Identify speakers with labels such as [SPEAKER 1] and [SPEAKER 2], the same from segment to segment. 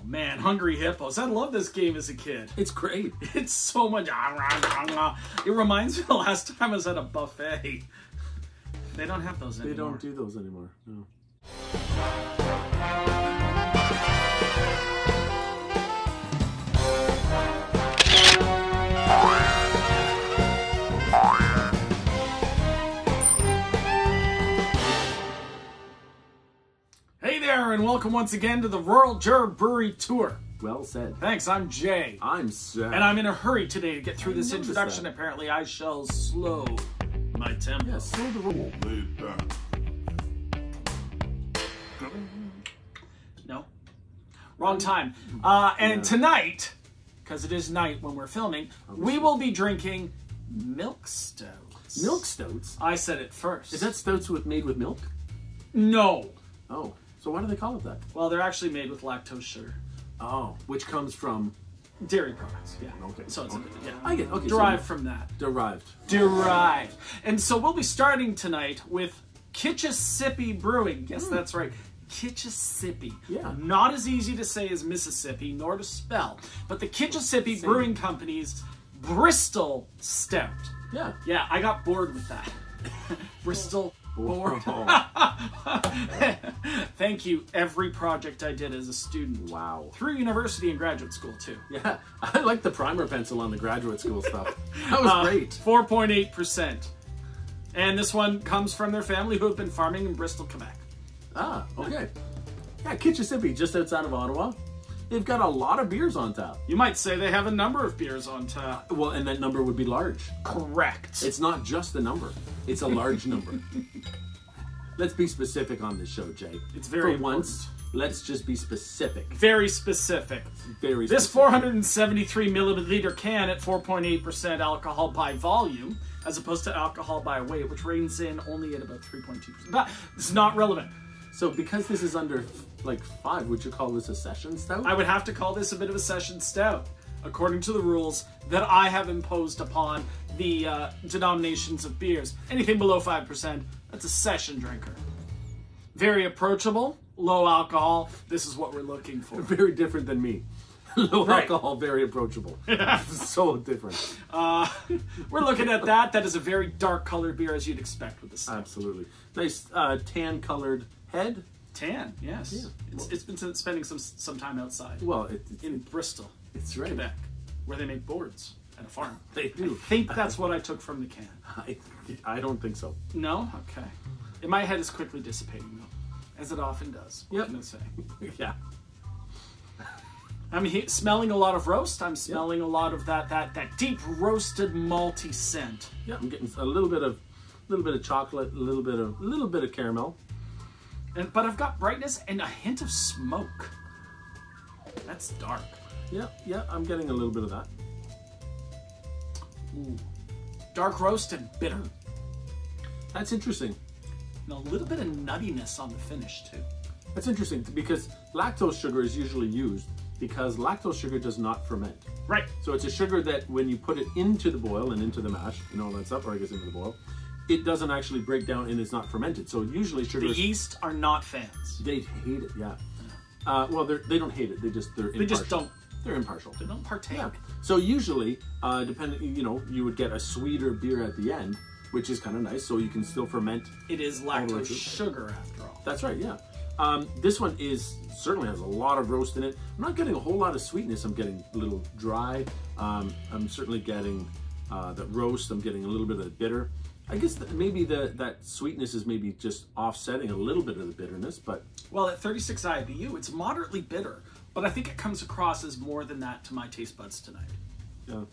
[SPEAKER 1] Oh man, Hungry Hippos. I love this game as a kid.
[SPEAKER 2] It's great.
[SPEAKER 1] It's so much. It reminds me the last time I was at a buffet. They don't have those anymore.
[SPEAKER 2] They don't do those anymore. No.
[SPEAKER 1] Hey there, and welcome once again to the Royal Jur Brewery Tour.
[SPEAKER 2] Well said.
[SPEAKER 1] Thanks, I'm Jay.
[SPEAKER 2] I'm Sam.
[SPEAKER 1] And I'm in a hurry today to get through this
[SPEAKER 2] noticed
[SPEAKER 1] introduction.
[SPEAKER 2] that.
[SPEAKER 1] Apparently, I shall slow my tempo.
[SPEAKER 2] Yeah, slow the roll.
[SPEAKER 1] No? Wrong time. And tonight, because it is night when we're filming, we will be drinking milk stouts.
[SPEAKER 2] Milk stouts?
[SPEAKER 1] I said it first.
[SPEAKER 2] Is that stouts made with milk?
[SPEAKER 1] No.
[SPEAKER 2] Oh, so why do they call it that?
[SPEAKER 1] Well, they're actually made with lactose sugar.
[SPEAKER 2] Oh, which comes from...
[SPEAKER 1] Dairy products, yeah.
[SPEAKER 2] Okay.
[SPEAKER 1] So it's yeah.
[SPEAKER 2] I get okay.
[SPEAKER 1] Derived
[SPEAKER 2] so
[SPEAKER 1] from that.
[SPEAKER 2] Derived.
[SPEAKER 1] Derived. And so we'll be starting tonight with Kitchissippi Brewing. Yes, that's right. Kitchissippi.
[SPEAKER 2] Yeah.
[SPEAKER 1] Not as easy to say as Mississippi, nor to spell. But the Kitchissippi Brewing Company's Bristol Stout.
[SPEAKER 2] Yeah.
[SPEAKER 1] Yeah, I got bored with that. Bristol bored. Thank you. Every project I did as a student.
[SPEAKER 2] Wow.
[SPEAKER 1] Through university and graduate school, too.
[SPEAKER 2] Yeah, I like the primer pencil on the graduate school stuff. That was great.
[SPEAKER 1] 4.8%. And this one comes from their family who have been farming in Bristol, Quebec.
[SPEAKER 2] Ah, okay. Yeah, Kitchissippi, just outside of Ottawa. They've got a lot of beers on tap.
[SPEAKER 1] You might say they have a number of beers on tap.
[SPEAKER 2] Well, and that number would be large.
[SPEAKER 1] Correct.
[SPEAKER 2] It's not just a number. It's a large number. Let's be specific on this show, Jay.
[SPEAKER 1] It's very
[SPEAKER 2] For once, let's just be specific.
[SPEAKER 1] Very specific.
[SPEAKER 2] Very
[SPEAKER 1] This
[SPEAKER 2] specific.
[SPEAKER 1] 473 milliliter can at 4.8% alcohol by volume, as opposed to alcohol by weight, which reigns in only at about 3.2%. But it's not relevant.
[SPEAKER 2] So because this is under, like, 5, would you call this a session stout?
[SPEAKER 1] I would have to call this a bit of a session stout, according to the rules that I have imposed upon the denominations of beers. Anything below 5%, that's a session drinker. Very approachable, low alcohol. This is what we're looking for.
[SPEAKER 2] Very different than me. Low
[SPEAKER 1] Right.
[SPEAKER 2] alcohol, very approachable. So different.
[SPEAKER 1] We're looking at that. That is a very dark colored beer, as you'd expect with this stout.
[SPEAKER 2] Absolutely. Nice tan colored head.
[SPEAKER 1] Tan, yes.
[SPEAKER 2] Yeah.
[SPEAKER 1] It's been spending some time outside.
[SPEAKER 2] Well,
[SPEAKER 1] In Bristol,
[SPEAKER 2] it's right.
[SPEAKER 1] Quebec, where they make boards at a farm.
[SPEAKER 2] They do.
[SPEAKER 1] I think that's what I took from the can.
[SPEAKER 2] I don't think so.
[SPEAKER 1] No? Okay. In my head, it's quickly dissipating, though, as it often does. What can I say?
[SPEAKER 2] Yeah.
[SPEAKER 1] I'm smelling a lot of roast. I'm smelling a lot of that deep roasted malty scent.
[SPEAKER 2] Yeah, I'm getting a little bit of chocolate, a little bit of caramel.
[SPEAKER 1] But I've got brightness and a hint of smoke. That's dark.
[SPEAKER 2] Yeah, I'm getting a little bit of that.
[SPEAKER 1] Ooh. Dark roast and bitter.
[SPEAKER 2] That's interesting.
[SPEAKER 1] And a little bit of nuttiness on the finish, too.
[SPEAKER 2] That's interesting because lactose sugar is usually used because lactose sugar does not ferment.
[SPEAKER 1] Right.
[SPEAKER 2] So it's a sugar that when you put it into the boil and into the mash and all that stuff, or I guess into the boil, it doesn't actually break down and it's not fermented. So usually sugar
[SPEAKER 1] The yeast are not fans.
[SPEAKER 2] They hate it, yeah. Well, they don't hate it. They're impartial.
[SPEAKER 1] They just don't.
[SPEAKER 2] They're impartial.
[SPEAKER 1] They don't partake.
[SPEAKER 2] Yeah. So usually, depending, you would get a sweeter beer at the end, which is kind of nice. So you can still ferment.
[SPEAKER 1] It is lactose sugar, after all.
[SPEAKER 2] That's right, yeah. This one certainly has a lot of roast in it. I'm not getting a whole lot of sweetness. I'm getting a little dry. I'm certainly getting the roast. I'm getting a little bit of the bitter. I guess maybe that sweetness is maybe just offsetting a little bit of the bitterness, but...
[SPEAKER 1] Well, at 36 IBU, it's moderately bitter, but I think it comes across as more than that to my taste buds tonight.
[SPEAKER 2] Yeah.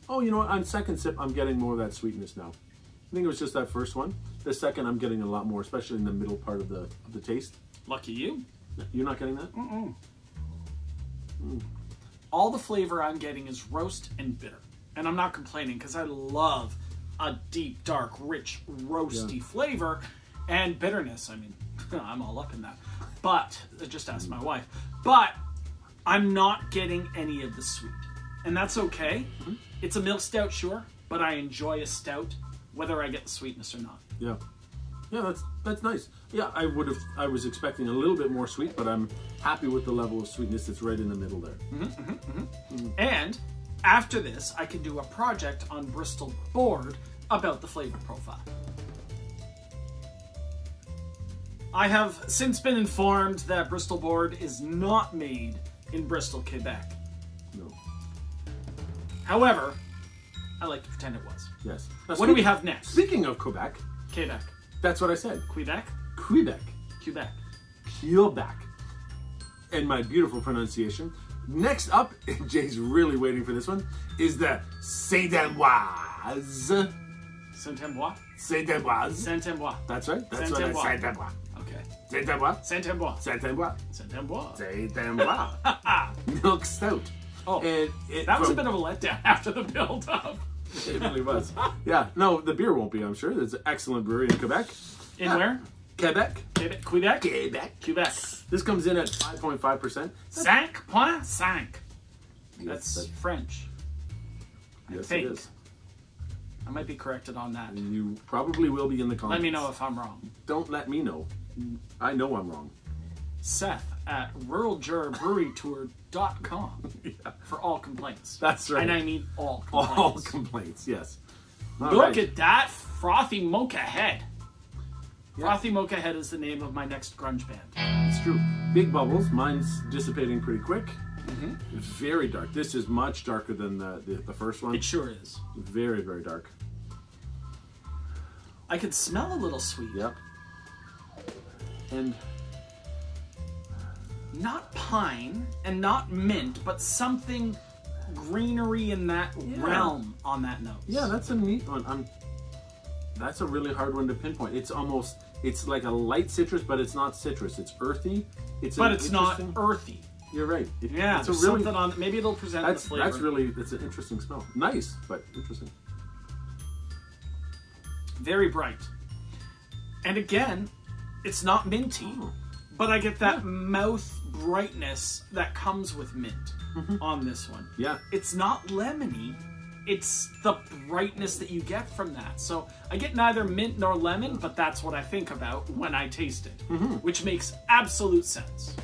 [SPEAKER 2] Oh, you know what? On second sip, I'm getting more of that sweetness now. I think it was just that first one. The second, I'm getting a lot more, especially in the middle part of the taste.
[SPEAKER 1] Lucky you.
[SPEAKER 2] You're not getting that?
[SPEAKER 1] All the flavor I'm getting is roast and bitter. And I'm not complaining because I love a deep, dark, rich, roasty flavor and bitterness. I mean, I'm all up in that. But, just ask my wife. But I'm not getting any of the sweet. And that's okay. It's a milk stout, sure, but I enjoy a stout whether I get the sweetness or not.
[SPEAKER 2] Yeah. Yeah, that's nice. Yeah, I was expecting a little bit more sweet, but I'm happy with the level of sweetness that's right in the middle there.
[SPEAKER 1] And after this, I can do a project on Bristol Board about the flavor profile. I have since been informed that Bristol Board is not made in Bristol, Quebec.
[SPEAKER 2] No.
[SPEAKER 1] However, I like to pretend it was.
[SPEAKER 2] Yes.
[SPEAKER 1] What do we have next?
[SPEAKER 2] Speaking of Quebec,
[SPEAKER 1] Quebec.
[SPEAKER 2] that's what I said.
[SPEAKER 1] Quebec?
[SPEAKER 2] Quebec.
[SPEAKER 1] Quebec.
[SPEAKER 2] Quebec. And my beautiful pronunciation. Next up, and Jay's really waiting for this one, is the Saint-Amboise.
[SPEAKER 1] Saint-Amboise?
[SPEAKER 2] Saint-Amboise.
[SPEAKER 1] Saint-Amboise.
[SPEAKER 2] That's right. That's what
[SPEAKER 1] Saint-Amboise.
[SPEAKER 2] Saint-Amboise.
[SPEAKER 1] Okay.
[SPEAKER 2] Saint-Amboise.
[SPEAKER 1] Saint-Amboise.
[SPEAKER 2] Saint-Amboise.
[SPEAKER 1] Saint-Amboise.
[SPEAKER 2] Saint-Amboise. Milk stout.
[SPEAKER 1] Oh,
[SPEAKER 2] And
[SPEAKER 1] that was a bit of a letdown after the build-up.
[SPEAKER 2] It really was. Yeah, no, the beer won't be, I'm sure. There's an excellent brewery in Quebec.
[SPEAKER 1] In where?
[SPEAKER 2] Quebec.
[SPEAKER 1] Quebec. Quebec?
[SPEAKER 2] Quebec.
[SPEAKER 1] Quebec.
[SPEAKER 2] This comes in at 5.5%.
[SPEAKER 1] 5.5.
[SPEAKER 2] Yes,
[SPEAKER 1] That's French.
[SPEAKER 2] yes,
[SPEAKER 1] think.
[SPEAKER 2] it is.
[SPEAKER 1] I might be corrected on that.
[SPEAKER 2] You probably will be in the comments.
[SPEAKER 1] Let me know if I'm wrong.
[SPEAKER 2] Don't let me know. I know I'm wrong.
[SPEAKER 1] Seth at ruraljurabrewerytour.com for all complaints.
[SPEAKER 2] That's right.
[SPEAKER 1] And I mean all complaints.
[SPEAKER 2] All complaints, yes. All
[SPEAKER 1] Look
[SPEAKER 2] right.
[SPEAKER 1] at that frothy mocha head.
[SPEAKER 2] Yeah.
[SPEAKER 1] Frothy Mocha Head is the name of my next grunge band.
[SPEAKER 2] It's true. Big bubbles. Mine's dissipating pretty quick.
[SPEAKER 1] Mm-hmm.
[SPEAKER 2] Very dark. This is much darker than the first one.
[SPEAKER 1] It sure is.
[SPEAKER 2] Very, very dark.
[SPEAKER 1] I can smell a little sweet.
[SPEAKER 2] Yep. And
[SPEAKER 1] Not pine and not mint, but something greenery in that realm on that nose.
[SPEAKER 2] yeah, that's a neat one. That's a really hard one to pinpoint. It's like a light citrus, but it's not citrus. It's earthy.
[SPEAKER 1] But it's not earthy.
[SPEAKER 2] You're right.
[SPEAKER 1] Yeah,
[SPEAKER 2] it's a
[SPEAKER 1] there's
[SPEAKER 2] really,
[SPEAKER 1] something on. Maybe it'll present the flavor.
[SPEAKER 2] It's an interesting smell. Nice, but interesting.
[SPEAKER 1] Very bright. And again, it's not minty, but I get that mouth brightness that comes with mint on this one.
[SPEAKER 2] Yeah.
[SPEAKER 1] It's not lemony. It's the brightness that you get from that. So I get neither mint nor lemon, but that's what I think about when I taste it, which makes absolute sense.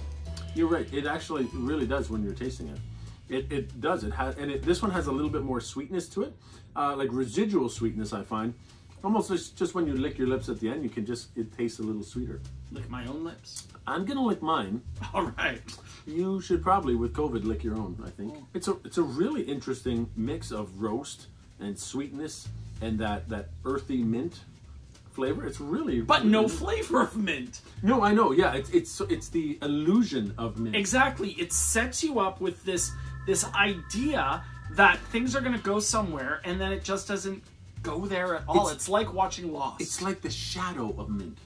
[SPEAKER 2] You're right. It actually really does when you're tasting it. It does. It has, and this one has a little bit more sweetness to it, like residual sweetness. I find almost just when you lick your lips at the end, it tastes a little sweeter.
[SPEAKER 1] Lick my own lips.
[SPEAKER 2] I'm gonna lick mine.
[SPEAKER 1] All right.
[SPEAKER 2] You should probably, with COVID, lick your own. I think it's a really interesting mix of roast and sweetness and that earthy mint flavor. It's really,
[SPEAKER 1] But no flavor of mint.
[SPEAKER 2] No, I know. Yeah, it's the illusion of mint.
[SPEAKER 1] Exactly. It sets you up with this idea that things are going to go somewhere, and then it just doesn't go there at all. It's like watching Lost.
[SPEAKER 2] It's like the shadow of mint.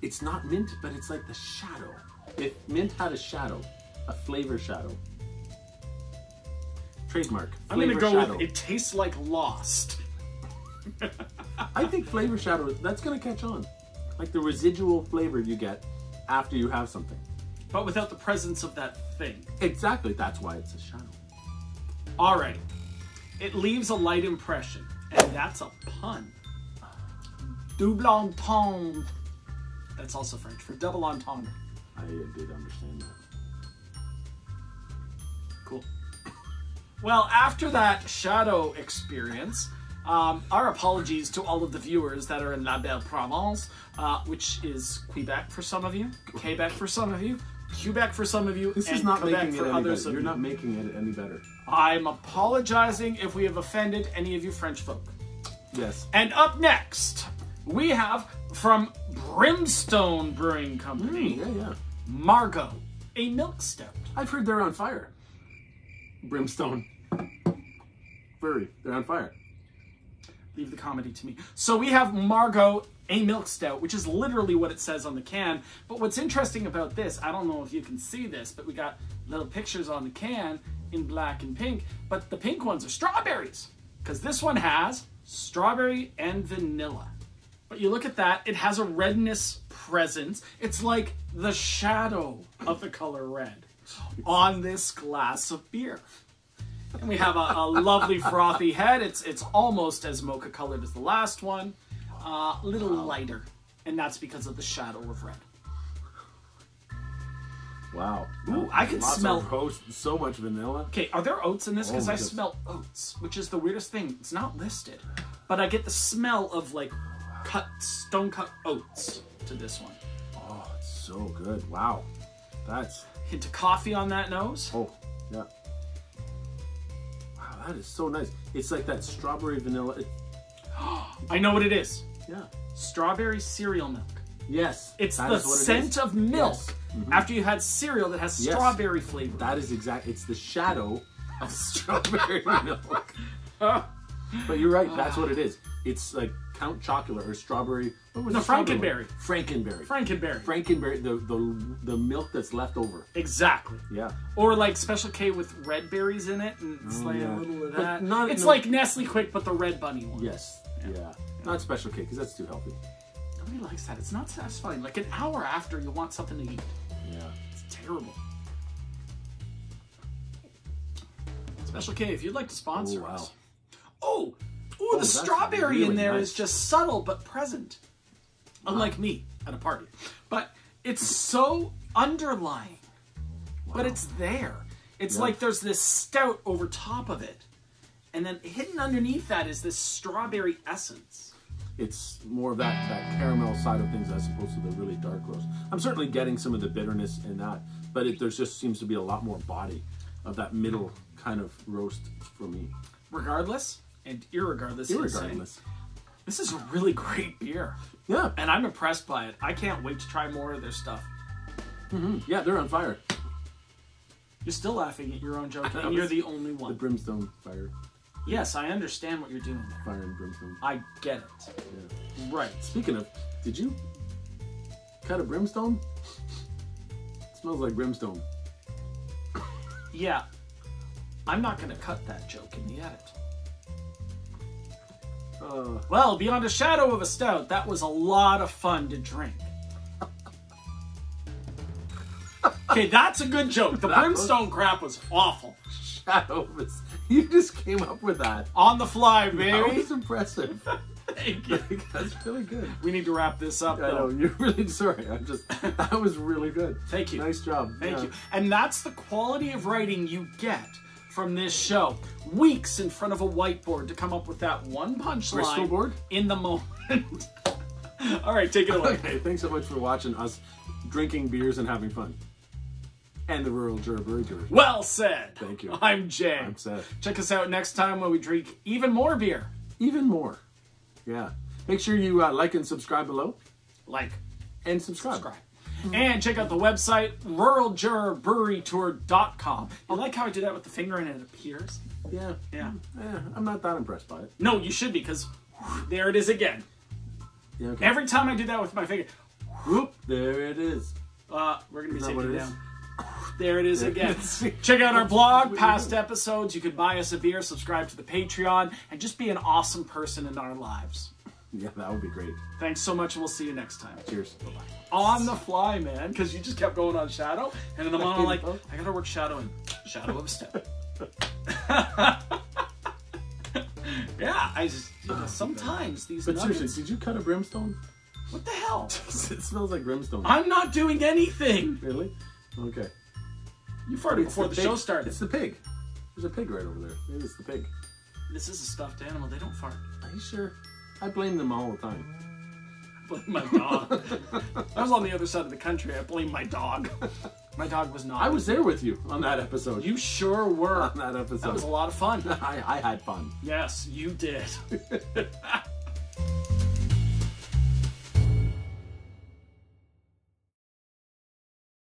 [SPEAKER 2] It's not mint, but it's like the shadow. If mint had a shadow, a flavor shadow. Trademark.
[SPEAKER 1] I'm going to go
[SPEAKER 2] shadow.
[SPEAKER 1] with it tastes like Lost.
[SPEAKER 2] I think flavor shadow, that's going to catch on. Like the residual flavor you get after you have something.
[SPEAKER 1] But without the presence of that thing.
[SPEAKER 2] Exactly. That's why it's a shadow.
[SPEAKER 1] Alrighty. It leaves a light impression. And that's a pun. Double entendre. That's also French for double entendre.
[SPEAKER 2] I did understand that.
[SPEAKER 1] Cool. Well, after that shadow experience, our apologies to all of the viewers that are in La Belle Provence, which is Quebec for some of you, Quebec for some of you, Quebec for some of you,
[SPEAKER 2] This
[SPEAKER 1] and
[SPEAKER 2] is not
[SPEAKER 1] Quebec
[SPEAKER 2] making it
[SPEAKER 1] for
[SPEAKER 2] any
[SPEAKER 1] others
[SPEAKER 2] better.
[SPEAKER 1] of
[SPEAKER 2] You're
[SPEAKER 1] you.
[SPEAKER 2] not making it any better.
[SPEAKER 1] I'm apologizing if we have offended any of you French folk.
[SPEAKER 2] Yes.
[SPEAKER 1] And up next, we have from Brimstone Brewing Company,
[SPEAKER 2] Yeah.
[SPEAKER 1] Margot, a milk stout.
[SPEAKER 2] I've heard they're on fire. Brimstone. Brewery. They're on fire.
[SPEAKER 1] Leave the comedy to me. So we have Margot, a milk stout, which is literally what it says on the can. But what's interesting about this, I don't know if you can see this, but we got little pictures on the can in black and pink, but the pink ones are strawberries, because this one has strawberry and vanilla. But you look at that, it has a redness presence. It's like the shadow of the color red on this glass of beer. And we have a lovely frothy head. It's almost as mocha colored as the last one. A little lighter and that's because of the shadow of red.
[SPEAKER 2] Wow.
[SPEAKER 1] Ooh, I can
[SPEAKER 2] Lots
[SPEAKER 1] smell-
[SPEAKER 2] of roast, so much vanilla.
[SPEAKER 1] Okay, are there oats in this? Because
[SPEAKER 2] Oh,
[SPEAKER 1] I
[SPEAKER 2] yes.
[SPEAKER 1] smell oats, which is the weirdest thing. It's not listed, but I get the smell of like stone cut oats to this one.
[SPEAKER 2] Oh, it's so good. Wow. That's,
[SPEAKER 1] Hint of coffee on that nose.
[SPEAKER 2] oh, yeah. Wow, that is so nice. It's like that strawberry vanilla.
[SPEAKER 1] I know what it is.
[SPEAKER 2] Yeah.
[SPEAKER 1] Strawberry cereal milk.
[SPEAKER 2] Yes.
[SPEAKER 1] It's
[SPEAKER 2] that
[SPEAKER 1] the
[SPEAKER 2] is what it
[SPEAKER 1] scent
[SPEAKER 2] is.
[SPEAKER 1] of milk
[SPEAKER 2] Yes. Mhm.
[SPEAKER 1] after you had cereal that has
[SPEAKER 2] Yes.
[SPEAKER 1] strawberry flavor.
[SPEAKER 2] That is exact. It's the shadow of strawberry milk. But you're right. That's what it is. It's like Count Chocula or strawberry. What was
[SPEAKER 1] No,
[SPEAKER 2] the strawberry
[SPEAKER 1] Frankenberry.
[SPEAKER 2] one? Frankenberry.
[SPEAKER 1] Frankenberry.
[SPEAKER 2] Frankenberry. The milk that's left over.
[SPEAKER 1] Exactly.
[SPEAKER 2] Yeah.
[SPEAKER 1] Or like Special K with red berries in it, and it's
[SPEAKER 2] Oh,
[SPEAKER 1] like
[SPEAKER 2] yeah.
[SPEAKER 1] a little of
[SPEAKER 2] But
[SPEAKER 1] that.
[SPEAKER 2] not-
[SPEAKER 1] It's
[SPEAKER 2] no-
[SPEAKER 1] like Nestle Quick, but the red bunny one.
[SPEAKER 2] Yes. Yeah. Not special cake because that's too healthy.
[SPEAKER 1] Nobody likes that. It's not satisfying. Like an hour after, you want something to eat.
[SPEAKER 2] Yeah.
[SPEAKER 1] It's terrible. Special K, if you'd like to sponsor
[SPEAKER 2] Oh, wow.
[SPEAKER 1] us. Oh, the
[SPEAKER 2] that's
[SPEAKER 1] strawberry in
[SPEAKER 2] really
[SPEAKER 1] there
[SPEAKER 2] nice.
[SPEAKER 1] is just subtle but present. Unlike me at a party. But it's so underlying. But it's there. It's
[SPEAKER 2] Yeah.
[SPEAKER 1] like there's this stout over top of it. And then hidden underneath that is this strawberry essence.
[SPEAKER 2] It's more of that caramel side of things as opposed to the really dark roast. I'm certainly getting some of the bitterness in that, but there just seems to be a lot more body of that middle kind of roast for me.
[SPEAKER 1] Regardless, and irregardless, he's saying,
[SPEAKER 2] Irregardless.
[SPEAKER 1] this is a really great beer.
[SPEAKER 2] Yeah.
[SPEAKER 1] And I'm impressed by it. I can't wait to try more of their stuff.
[SPEAKER 2] Yeah, they're on fire.
[SPEAKER 1] You're still laughing at your own joke,
[SPEAKER 2] That
[SPEAKER 1] and you're
[SPEAKER 2] was
[SPEAKER 1] the only
[SPEAKER 2] The
[SPEAKER 1] one.
[SPEAKER 2] brimstone fire.
[SPEAKER 1] Yes, I understand what you're doing there.
[SPEAKER 2] Fire and brimstone.
[SPEAKER 1] I get it.
[SPEAKER 2] Yeah.
[SPEAKER 1] Right.
[SPEAKER 2] Speaking of, did you cut a brimstone? It smells like brimstone.
[SPEAKER 1] Yeah. I'm not going to cut that joke in the edit. Well, beyond a shadow of a stout, that was a lot of fun to drink. Okay, that's a good joke. The brimstone crap was awful.
[SPEAKER 2] Shadow of a- You just came up with that.
[SPEAKER 1] On the fly,
[SPEAKER 2] That
[SPEAKER 1] baby.
[SPEAKER 2] was impressive.
[SPEAKER 1] Thank you.
[SPEAKER 2] That's really good.
[SPEAKER 1] We need to wrap this up,
[SPEAKER 2] I know,
[SPEAKER 1] though.
[SPEAKER 2] you're really sorry. That was really good.
[SPEAKER 1] Thank you.
[SPEAKER 2] Nice job.
[SPEAKER 1] Thank
[SPEAKER 2] Yeah.
[SPEAKER 1] you. And that's the quality of writing you get from this show. Weeks in front of a whiteboard to come up with that one
[SPEAKER 2] Bristol
[SPEAKER 1] punchline
[SPEAKER 2] board?
[SPEAKER 1] in the moment. All right, take it away.
[SPEAKER 2] Okay, thanks so much for watching us drinking beers and having fun. And the Rural Juror Brewery Tour.
[SPEAKER 1] Well said.
[SPEAKER 2] Thank you.
[SPEAKER 1] I'm Jay.
[SPEAKER 2] I'm Seth.
[SPEAKER 1] Check us out next time when we drink even more beer.
[SPEAKER 2] Even more. Yeah. Make sure you like and subscribe below.
[SPEAKER 1] Like,
[SPEAKER 2] And subscribe.
[SPEAKER 1] subscribe. And check out the website, ruraljurorBreweryTour.com. You like how I do that with the finger and it appears?
[SPEAKER 2] Yeah.
[SPEAKER 1] Yeah.
[SPEAKER 2] I'm not that impressed by it.
[SPEAKER 1] No, you should be, because there it is again.
[SPEAKER 2] Yeah, okay.
[SPEAKER 1] Every time I do that with my finger,
[SPEAKER 2] Whoop, there it is.
[SPEAKER 1] we're going to be
[SPEAKER 2] Is that
[SPEAKER 1] taking
[SPEAKER 2] what
[SPEAKER 1] it
[SPEAKER 2] it
[SPEAKER 1] down.
[SPEAKER 2] is?
[SPEAKER 1] There it is again.
[SPEAKER 2] Yes.
[SPEAKER 1] Check out our blog,
[SPEAKER 2] What
[SPEAKER 1] past
[SPEAKER 2] you do.
[SPEAKER 1] episodes. You could buy us a beer, subscribe to the Patreon, and just be an awesome person in our lives.
[SPEAKER 2] Yeah, that would be great.
[SPEAKER 1] Thanks so much, and we'll see you next time.
[SPEAKER 2] Cheers.
[SPEAKER 1] Bye-bye. On the fly, man, because you just kept going on Shadow, and then I'm on like,
[SPEAKER 2] know.
[SPEAKER 1] I gotta work Shadow and Shadow of a Step. Yeah, I just, sometimes these
[SPEAKER 2] But
[SPEAKER 1] nuggets,
[SPEAKER 2] seriously, did you cut a brimstone?
[SPEAKER 1] what the hell?
[SPEAKER 2] It smells like brimstone.
[SPEAKER 1] I'm not doing anything.
[SPEAKER 2] Really? Okay.
[SPEAKER 1] You farted before the
[SPEAKER 2] pig.
[SPEAKER 1] show started.
[SPEAKER 2] It's the pig. There's a pig right over there. Maybe it's the pig.
[SPEAKER 1] This is a stuffed animal. They don't fart.
[SPEAKER 2] Are you sure? I blame them all the time.
[SPEAKER 1] Blame my dog. I was on the other side of the country. I blame my dog. My dog was not.
[SPEAKER 2] I was there with you on that episode.
[SPEAKER 1] You sure were.
[SPEAKER 2] on that episode.
[SPEAKER 1] That was a lot of fun.
[SPEAKER 2] I had fun.
[SPEAKER 1] Yes, you did.